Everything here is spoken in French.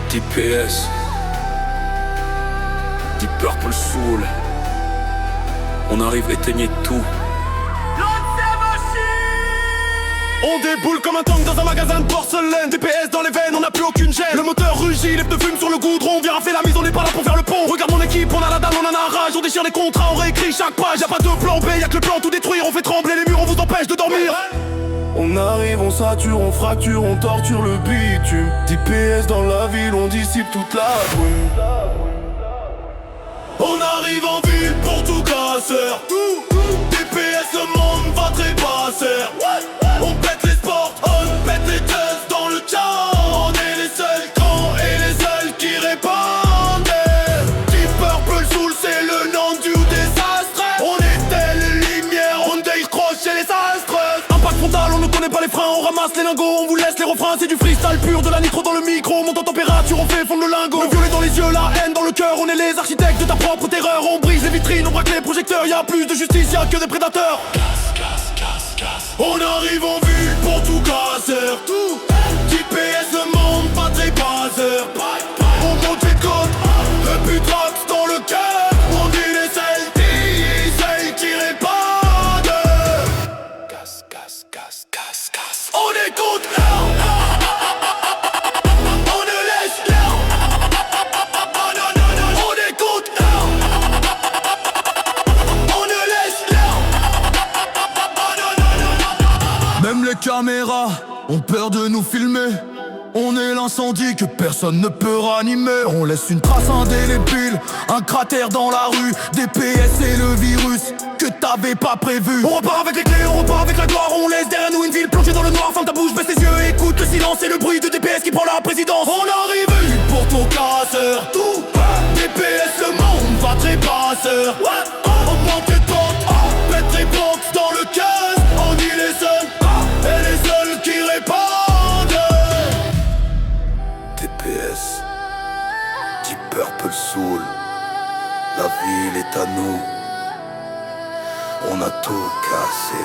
DPS, Deep Purple Soul. On arrive, éteignez tout. On déboule comme un tank dans un magasin de porcelaine. DPS dans les veines, on n'a plus aucune gêne. Le moteur rugit, les pneus fument sur le goudron. On vient rafler la mise, on n'est pas là pour faire le pont. Regarde mon équipe, on a la dalle, on en a rage. On déchire les contrats, on réécrit chaque page. Y'a pas de plan B, y'a que le plan tout détruire. On fait trembler les murs, on vous empêche de dormir. On arrive, on sature, on fracture, on torture le bitume. DPS dans la ville, on dissipe toute la brume. On arrive en ville pour tout casseur. DPS, le monde va trépasser. On pète les sports, on pète les tests dans le chat. On est les seuls grands et les seuls qui répondent. Deep Purple Soul, c'est le nom du désastre. On est telle lumière, on décroche chez les astres. Impact frontal, on ne connaît pas les freins. On ramasse les lingots, on vous laisse les refrains. C'est du freestyle pur, de la nitro dans le micro. On monte en température, on fait fondre le lingot. Le violet dans les yeux, la haine dans le cœur. On est les architectes de ta propre terreur. On brise les vitrines, on braque les projecteurs. Y'a plus de justice, y'a que des prédateurs. On arrive en ville pour tout casser. DPS, le monde pas trépasseur. On monte les côtes, le but drox dans le cœur. On dit les celles qui répondent. On écoute leur. On ne laisse leur. On écoute leur. On ne laisse leur. Même les caméras ont peur de nous filmer. On est l'incendie que personne ne peut ranimer. On laisse une trace indélébile, un cratère dans la rue. DPS et le virus que t'avais pas prévu. On repart avec les clés, on repart avec la gloire. On laisse derrière nous une ville plongée dans le noir. Ferme ta bouche, baisse tes yeux, écoute le silence et le bruit de DPS qui prend la présidence. On arrive pour ton casseur. Tout DPS, le monde va trépasseur. On monte les portes, pète les box dans le caisse. On dit les seuls et les seuls qui répondent. DPS, Deep Purple Soul. La ville est à nous. On a tout cassé.